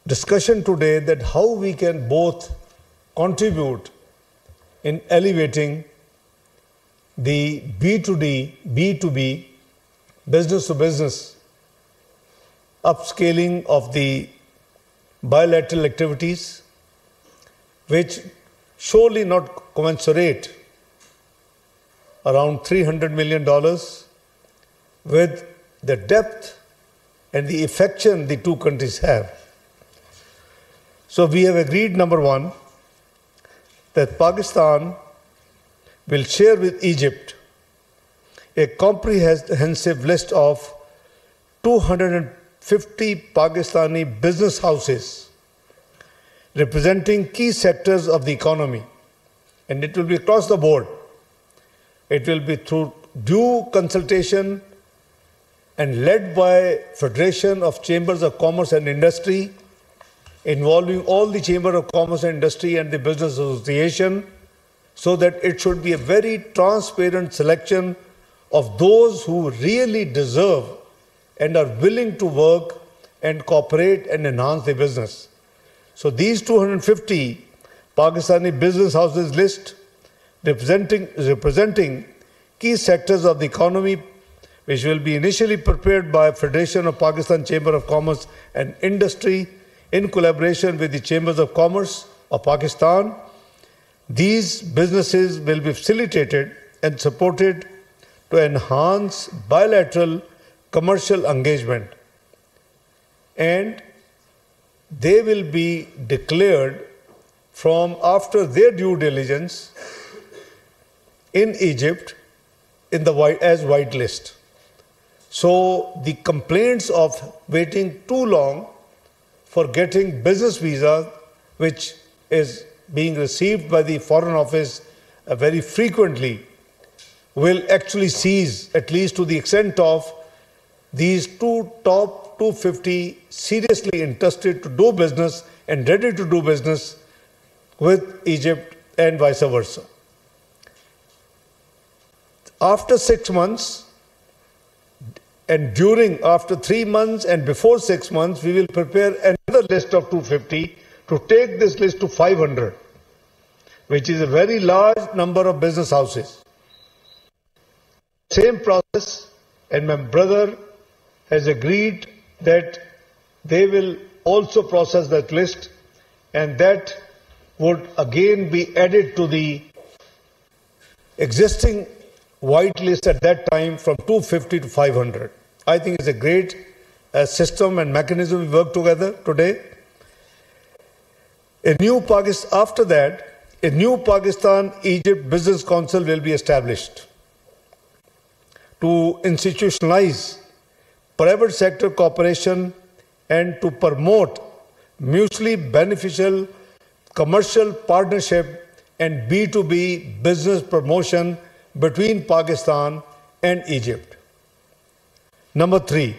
discussion today that how we can both contribute in elevating the B2B, business to business, upscaling of the bilateral activities, which surely not commensurate around $300 million with the depth and the affection the two countries have. So we have agreed, number one, that Pakistan will share with Egypt a comprehensive list of 250 Pakistani business houses representing key sectors of the economy, and it will be across the board. It will be through due consultation and led by Federation of Chambers of Commerce and Industry, involving all the Chamber of Commerce and Industry and the Business Association, so that it should be a very transparent selection of those who really deserve and are willing to work and cooperate and enhance their business. So these 250 Pakistani business houses list representing key sectors of the economy, which will be initially prepared by Federation of Pakistan Chamber of Commerce and Industry in collaboration with the Chambers of Commerce of Pakistan. These businesses will be facilitated and supported to enhance bilateral commercial engagement, and they will be declared from after their due diligence in Egypt in the as white list. So the complaints of waiting too long for getting business visa, which is being received by the Foreign Office very frequently, will actually cease, at least to the extent of these top 250 seriously interested to do business and ready to do business with Egypt and vice versa. After 6 months, and after 3 months and before 6 months, we will prepare another list of 250 to take this list to 500, which is a very large number of business houses. Same process, and my brother has agreed that they will also process that list, and that would again be added to the existing white list at that time from 250 to 500. I think it's a great system and mechanism we work together today. After that, a new Pakistan-Egypt Business Council will be established to institutionalize private sector cooperation and to promote mutually beneficial commercial partnership and B2B business promotion between Pakistan and Egypt. Number 3,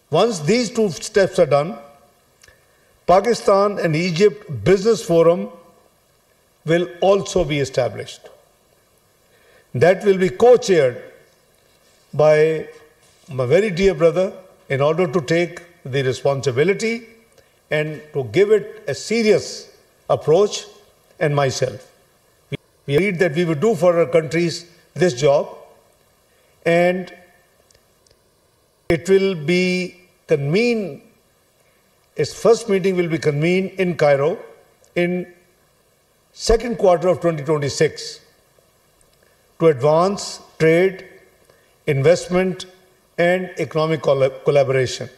once these two steps are done, Pakistan and Egypt Business Forum will also be established. That will be co-chaired by my very dear brother in order to take the responsibility and to give it a serious approach, and myself. We agreed that we would do for our countries this job, and it will be convened, its first meeting will be convened in Cairo in second quarter of 2026 to advance trade, investment and economic collaboration.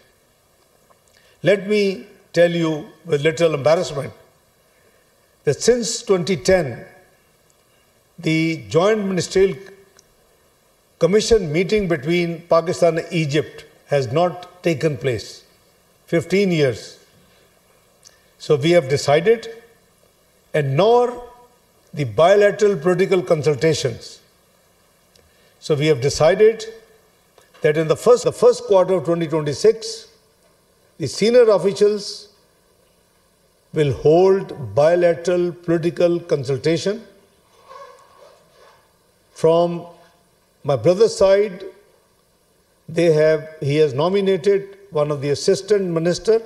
Let me tell you with little embarrassment that since 2010, the Joint Ministerial Commission meeting between Pakistan and Egypt has not taken place. 15 years. So we have decided, and nor the bilateral political consultations. So we have decided that in the first quarter of 2026, the senior officials will hold bilateral political consultation. From my brother's side, he has nominated one of the assistant minister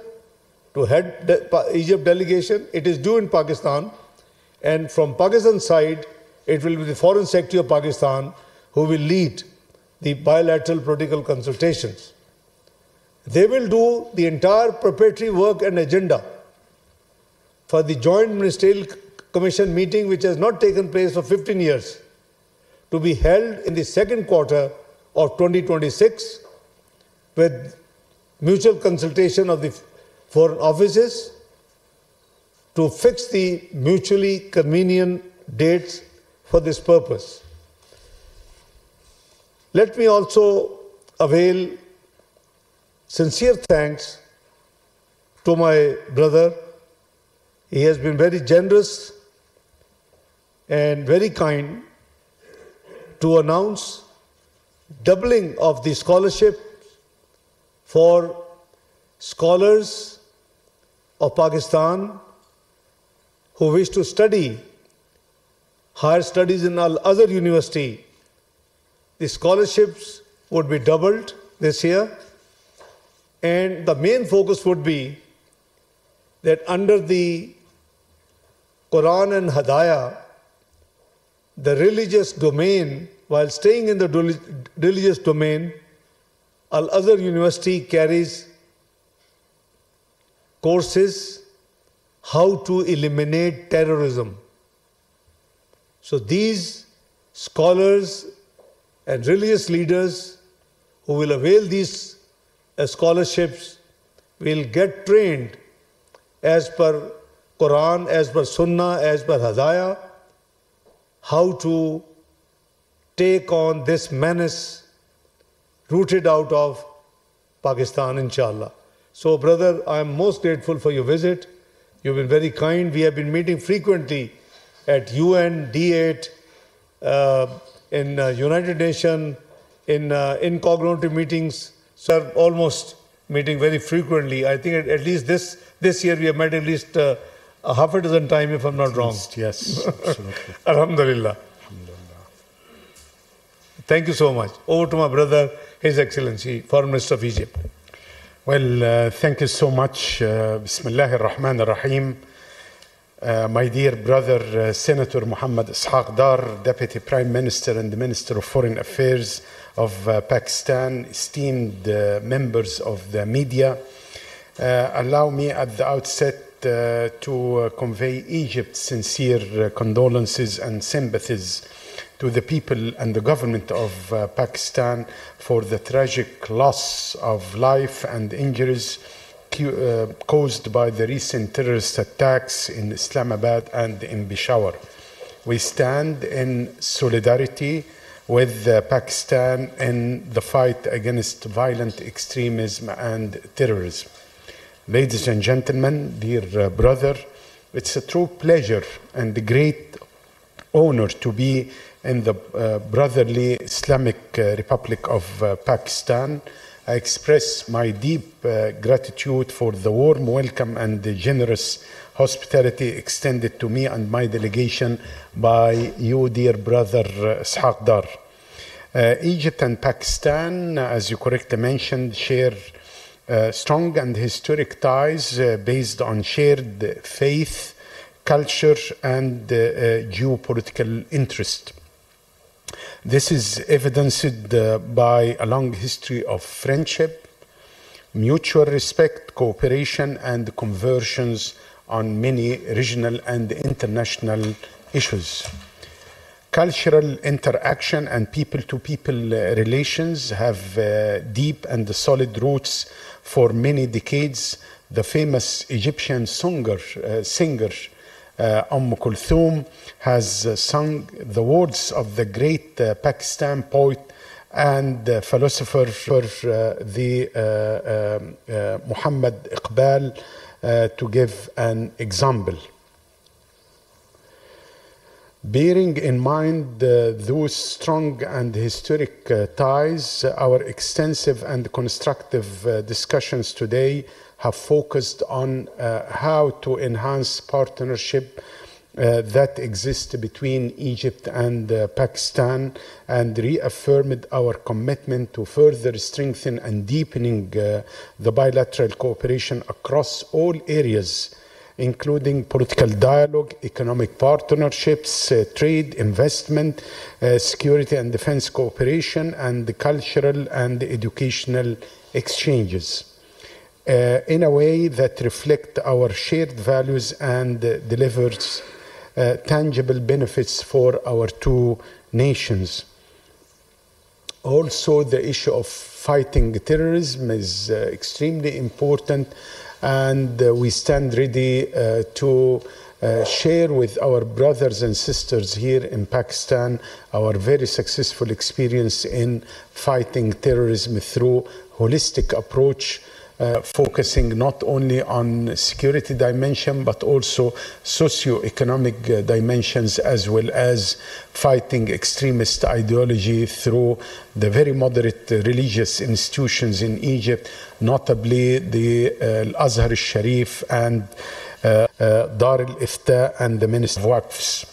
to head the Egypt delegation. It is due in Pakistan, and from Pakistan side, it will be the Foreign Secretary of Pakistan who will lead the bilateral political consultations. They will do the entire preparatory work and agenda for the Joint Ministerial Commission meeting, which has not taken place for 15 years, to be held in the second quarter of 2026 with mutual consultation of the foreign offices to fix the mutually convenient dates for this purpose. Let me also avail sincere thanks to my brother. He has been very generous and very kind to announce doubling of the scholarship for scholars of Pakistan who wish to study higher studies in Al-Azhar University. The scholarships would be doubled this year, and the main focus would be that under the Quran and Hadaya, the religious domain, while staying in the religious domain, Al-Azhar University carries courses how to eliminate terrorism. So these scholars and religious leaders who will avail these scholarships will get trained as per Quran, as per Sunnah, as per Hadaya, how to take on this menace rooted out of Pakistan, inshallah. So, brother, I am most grateful for your visit. You've been very kind. We have been meeting frequently at UN, D8, in United Nations, in incognitive meetings. So, almost meeting very frequently. I think at least this year we have met at least a half a dozen times, if I'm not wrong. Yes, absolutely. Alhamdulillah. Thank you so much. Over to my brother, His Excellency, Foreign Minister of Egypt. Well, thank you so much. Bismillah ar-Rahman ar-Rahim. My dear brother, Senator Muhammad Ishaq Dar, Deputy Prime Minister and the Minister of Foreign Affairs of Pakistan, esteemed members of the media, allow me at the outset to convey Egypt's sincere condolences and sympathies to the people and the government of Pakistan for the tragic loss of life and injuries caused by the recent terrorist attacks in Islamabad and in Peshawar. We stand in solidarity with Pakistan in the fight against violent extremism and terrorism. Ladies and gentlemen, dear brother, it's a true pleasure and a great honor to be in the brotherly Islamic Republic of Pakistan. I express my deep gratitude for the warm welcome and the generous hospitality extended to me and my delegation by you, dear brother Ishaq Dar. Egypt and Pakistan, as you correctly mentioned, share strong and historic ties based on shared faith, culture, and geopolitical interest. This is evidenced by a long history of friendship, mutual respect, cooperation, and conversions on many regional and international issues. Cultural interaction and people-to-people relations have deep and solid roots for many decades. The famous Egyptian singer Kulthum has sung the words of the great Pakistan poet and philosopher Muhammad Iqbal to give an example. Bearing in mind those strong and historic ties, our extensive and constructive discussions today have focused on how to enhance partnership that exist between Egypt and Pakistan, and reaffirmed our commitment to further strengthen and deepening the bilateral cooperation across all areas, including political dialogue, economic partnerships, trade, investment, security and defense cooperation, and cultural and educational exchanges. In a way that reflect our shared values and delivers tangible benefits for our two nations. Also, the issue of fighting terrorism is extremely important, and we stand ready to share with our brothers and sisters here in Pakistan our very successful experience in fighting terrorism through holistic approach, focusing not only on security dimension but also socio-economic dimensions, as well as fighting extremist ideology through the very moderate religious institutions in Egypt, notably the Al-Azhar al-Sharif and Dar al-Ifta and the Ministry of Waqfs.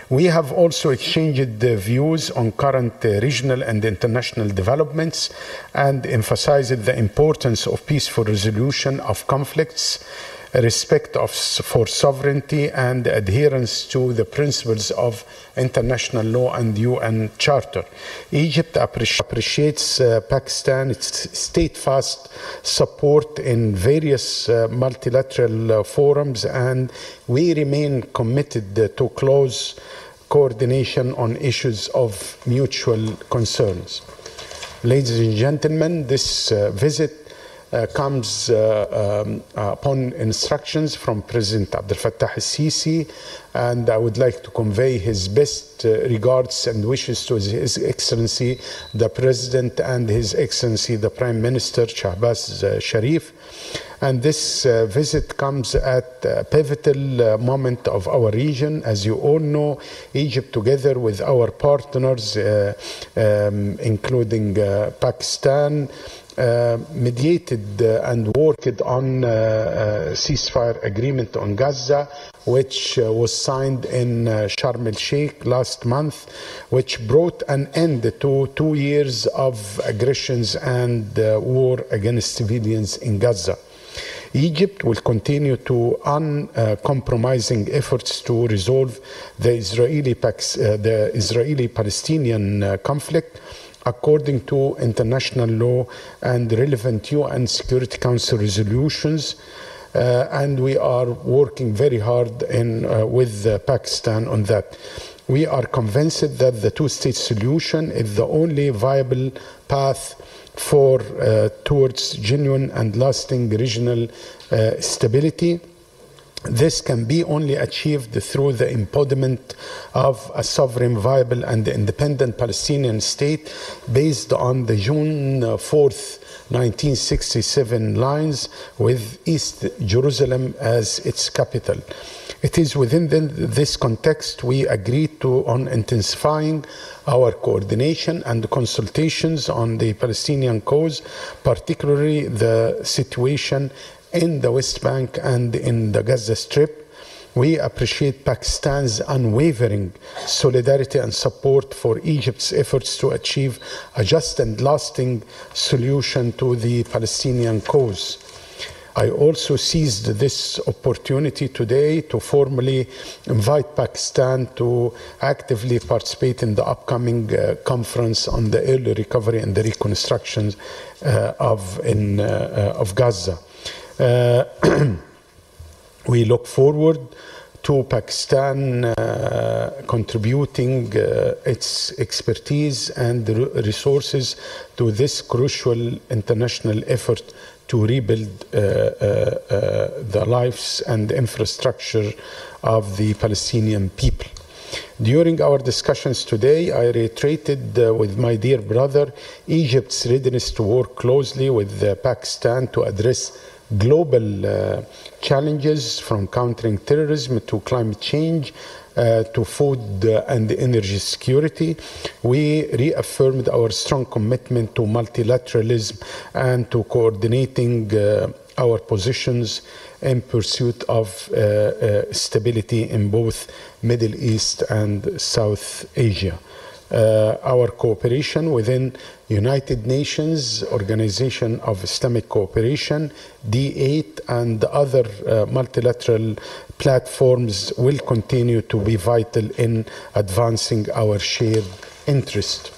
We have also exchanged views on current regional and international developments and emphasized the importance of peaceful resolution of conflicts, respect for sovereignty, and adherence to the principles of international law and UN Charter. Egypt appreciates Pakistan's steadfast support in various multilateral forums, and we remain committed to close coordination on issues of mutual concerns. Ladies and gentlemen, this visit comes upon instructions from President Abdel Fattah al-Sisi, and I would like to convey his best regards and wishes to His Excellency the President and His Excellency the Prime Minister Shahbaz Sharif. And this visit comes at a pivotal moment of our region. As you all know, Egypt, together with our partners, including Pakistan, mediated and worked on a ceasefire agreement on Gaza, which was signed in Sharm el-Sheikh last month, which brought an end to 2 years of aggressions and war against civilians in Gaza. Egypt will continue to uncompromising efforts to resolve the Israeli-Palestinian conflict according to international law and relevant UN Security Council resolutions, and we are working very hard with Pakistan on that. We are convinced that the two-state solution is the only viable path towards genuine and lasting regional stability. This can be only achieved through the embodiment of a sovereign, viable, and independent Palestinian state based on the June 4th, 1967 lines, with East Jerusalem as its capital. It is within this context we agreed on intensifying our coordination and consultations on the Palestinian cause, particularly the situation in the West Bank and in the Gaza Strip. We appreciate Pakistan's unwavering solidarity and support for Egypt's efforts to achieve a just and lasting solution to the Palestinian cause. I also seized this opportunity today to formally invite Pakistan to actively participate in the upcoming conference on the early recovery and the reconstruction of Gaza. We look forward to Pakistan contributing its expertise and resources to this crucial international effort to rebuild the lives and infrastructure of the Palestinian people. During our discussions today, I reiterated with my dear brother Egypt's readiness to work closely with Pakistan to address global challenges, from countering terrorism to climate change to food and energy security. We reaffirmed our strong commitment to multilateralism and to coordinating our positions in pursuit of stability in both Middle East and South Asia. Our cooperation within United Nations, Organization of Islamic Cooperation, D8, and other multilateral platforms will continue to be vital in advancing our shared interest.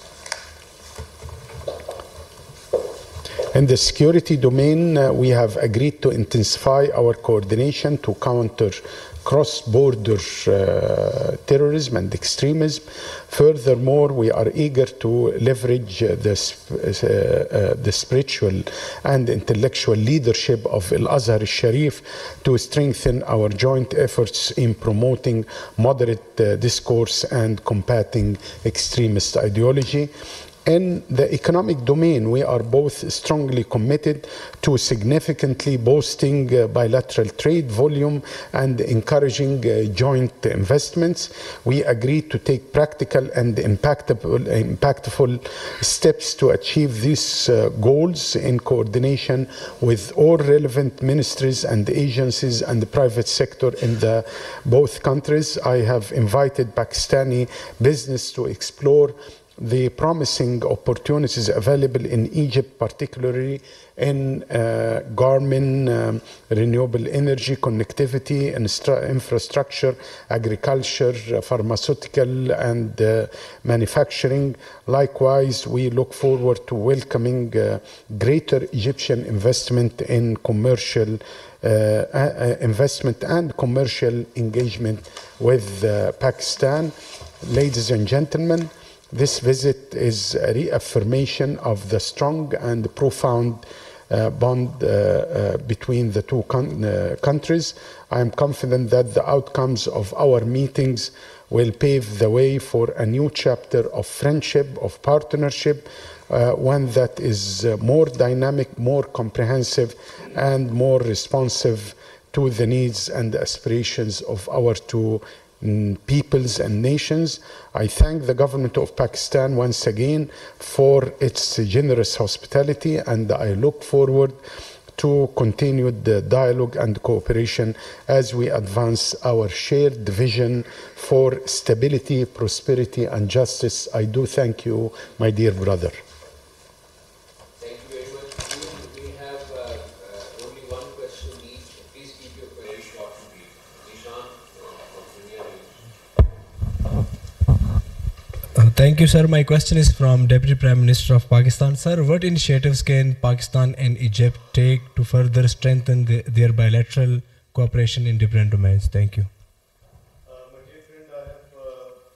In the security domain, we have agreed to intensify our coordination to counter cross-border terrorism and extremism. Furthermore, we are eager to leverage the spiritual and intellectual leadership of Al-Azhar al-Sharif to strengthen our joint efforts in promoting moderate discourse and combating extremist ideology. In the economic domain, we are both strongly committed to significantly boosting bilateral trade volume and encouraging joint investments. We agreed to take practical and impactful steps to achieve these goals in coordination with all relevant ministries and agencies and the private sector in both countries. I have invited Pakistani business to explore the promising opportunities available in Egypt, particularly in garment, renewable energy, connectivity, infrastructure, agriculture, pharmaceutical, and manufacturing. Likewise, we look forward to welcoming greater Egyptian investment in commercial investment and commercial engagement with Pakistan. Ladies and gentlemen, this visit is a reaffirmation of the strong and profound bond between the two countries. I am confident that the outcomes of our meetings will pave the way for a new chapter of friendship, of partnership, one that is more dynamic, more comprehensive, and more responsive to the needs and aspirations of our two peoples and nations. I thank the government of Pakistan once again for its generous hospitality, and I look forward to continued dialogue and cooperation as we advance our shared vision for stability, prosperity, and justice. I do thank you, my dear brother. Thank you very much. We have only one question each. Please keep your questions short and brief. Ishaq from Dunya. Thank you, sir. My question is from Deputy Prime Minister of Pakistan. Sir, what initiatives can Pakistan and Egypt take to further strengthen their bilateral cooperation in different domains? Thank you. My dear friend,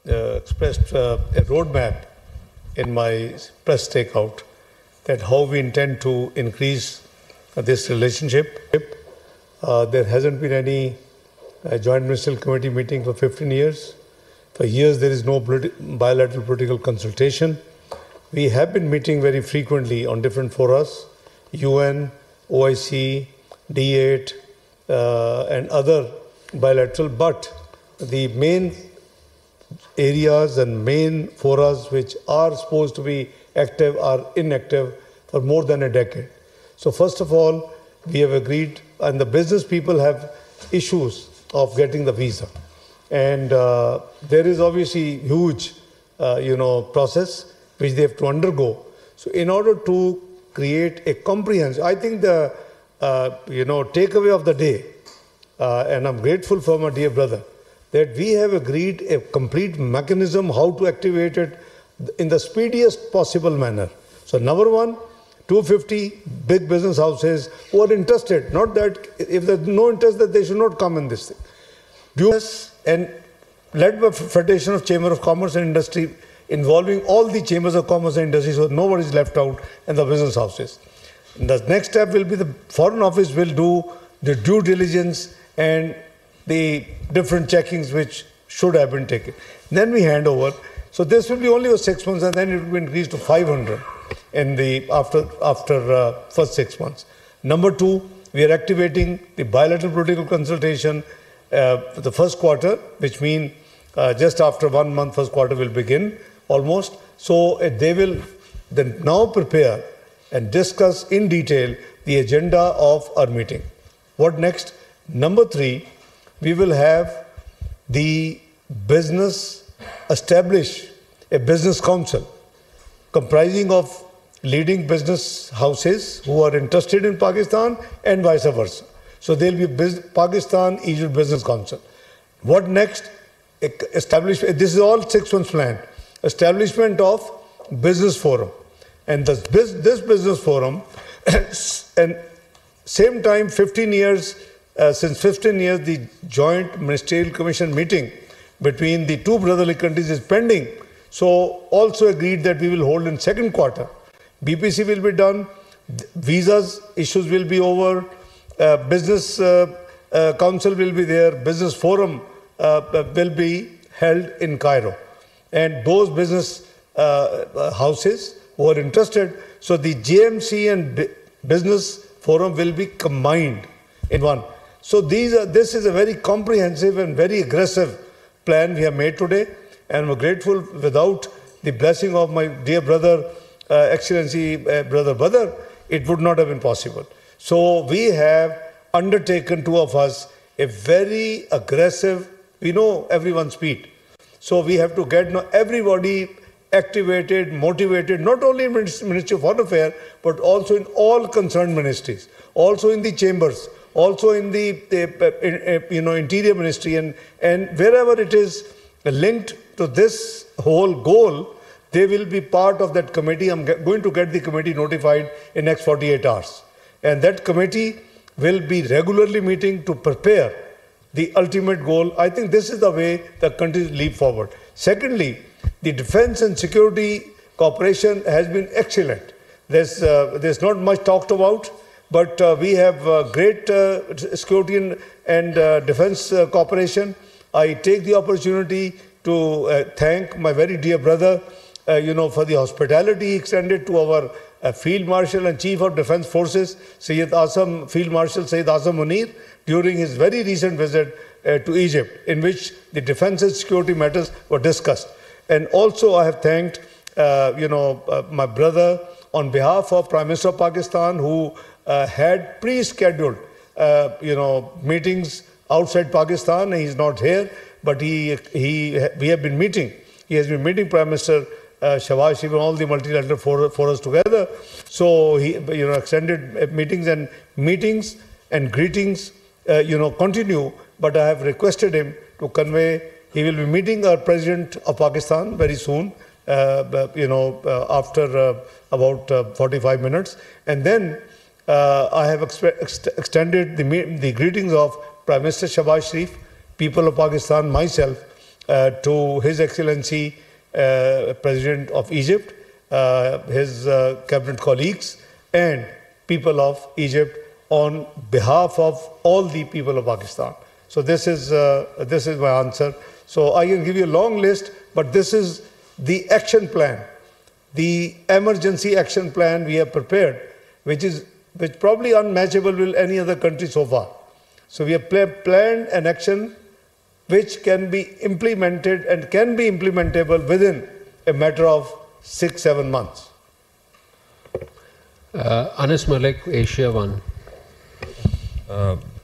I have expressed a roadmap in my press takeout that how we intend to increase this relationship. There hasn't been any joint ministerial committee meeting for 15 years. For years, there is no bilateral political consultation. We have been meeting very frequently on different forums, UN, OIC, D8, and other bilateral, but the main areas and main forums which are supposed to be active are inactive for more than a decade. So first of all, we have agreed, and the business people have issues of getting the visa. And there is obviously huge, process which they have to undergo. So in order to create a comprehensive, I think the, takeaway of the day, and I'm grateful for my dear brother, that we have agreed a complete mechanism how to activate it in the speediest possible manner. So number one, 250 big business houses who are interested, not that if there's no interest that they should not come in this thing. And led by Federation of Chamber of Commerce and Industry, involving all the chambers of commerce and industry, so nobody is left out in the business houses. And the next step will be the Foreign Office will do the due diligence and the different checkings which should have been taken. Then we hand over. So this will be only for 6 months, and then it will be increased to 500 in the after first 6 months. Number two, we are activating the bilateral political consultation the first quarter, which means just after 1 month, first quarter will begin almost. So they will then now prepare and discuss in detail the agenda of our meeting. What next? Number 3, we will have the business establish a business council comprising of leading business houses who are interested in Pakistan and vice versa. So there will be Pakistan-Egypt Business Council. What next? Establishment. This is all 6 months plan. Establishment of business forum. And this business forum, and same time 15 years, since 15 years the joint ministerial commission meeting between the 2 brotherly countries is pending. So also agreed that we will hold in second quarter. BPC will be done, visas issues will be over, business council will be there, business forum will be held in Cairo. And those business houses who are interested, so the JMC and business forum will be combined in one. So this is a very comprehensive and very aggressive plan we have made today, and we're grateful. Without the blessing of my dear brother, Excellency Brother Badr, it would not have been possible. So we have undertaken, 2 of us, a very aggressive, we know everyone's speed. So we have to get everybody activated, motivated, not only in Ministry of Foreign Affairs, but also in all concerned ministries, also in the chambers, also in the Interior Ministry, and wherever it is linked to this whole goal, they will be part of that committee. I'm going to get the committee notified in next 48 hours. And that committee will be regularly meeting to prepare the ultimate goal. I think this is the way the country leap forward. Secondly, the defense and security cooperation has been excellent. There's not much talked about, but we have great security and defense cooperation. I take the opportunity to thank my very dear brother, for the hospitality extended to our Field Marshal and Chief of Defense Forces, Field Marshal Sayyid Azam Munir, during his very recent visit to Egypt, in which the defense and security matters were discussed. And also I have thanked, my brother on behalf of Prime Minister of Pakistan, who had pre-scheduled, meetings outside Pakistan. He's not here, but we have been meeting. He has been meeting Prime Minister Shahid Sharif and all the multilateral forums together. So he, extended meetings and greetings, continue. But I have requested him to convey. He will be meeting our President of Pakistan very soon, after about 45 minutes. And then I have extended the greetings of Prime Minister Shahid Sharif, people of Pakistan, myself, to His Excellency President of Egypt, his cabinet colleagues, and people of Egypt on behalf of all the people of Pakistan. So this is my answer. So I can give you a long list, but this is the action plan, the emergency action plan we have prepared, which probably unmatchable with any other country so far. So we have planned an action which can be implemented and can be implementable within a matter of 6-7 months. Anas Malik, Asia 1.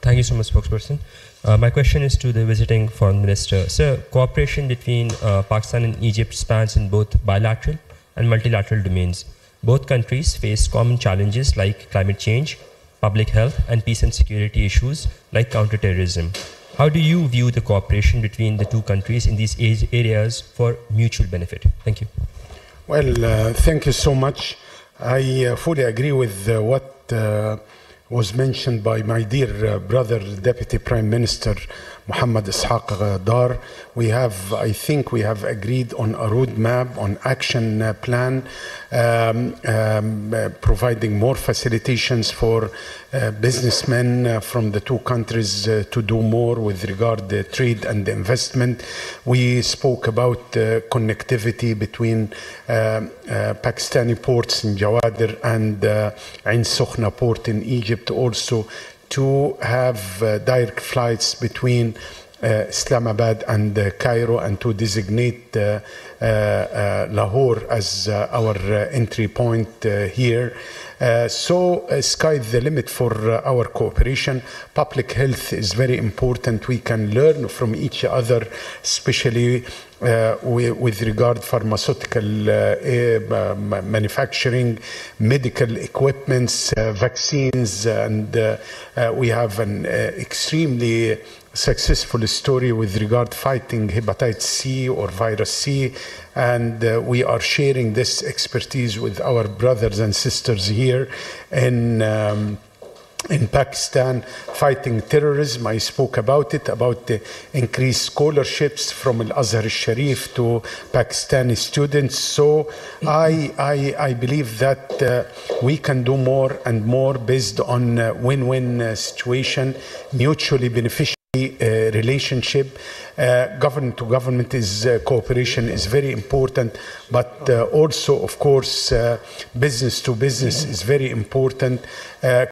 Thank you so much, spokesperson. My question is to the visiting foreign minister. Sir, cooperation between Pakistan and Egypt spans in both bilateral and multilateral domains. Both countries face common challenges like climate change, public health, and peace and security issues like counterterrorism. How do you view the cooperation between the 2 countries in these areas for mutual benefit? Thank you. Well, thank you so much. I fully agree with what was mentioned by my dear brother, Deputy Prime Minister Muhammad Ishaq Dar. I think we have agreed on a roadmap, on action plan, providing more facilitations for businessmen from the 2 countries to do more with regard to trade and investment. We spoke about connectivity between Pakistani ports in Jawadir and Ain Sokhna port in Egypt, also to have direct flights between Islamabad and Cairo, and to designate Lahore as our entry point here. Sky's the limit for our cooperation. Public health is very important. We can learn from each other, especially with regard pharmaceutical manufacturing, medical equipments, vaccines, and we have an extremely successful story with regard fighting hepatitis C or virus C, and we are sharing this expertise with our brothers and sisters here in Pakistan, fighting terrorism. I spoke about it, about the increased scholarships from Al-Azhar al-Sharif to Pakistani students. So I believe that we can do more and more based on win-win situation, mutually beneficial relationship. Government to government cooperation is very important, but also, of course, business to business is very important.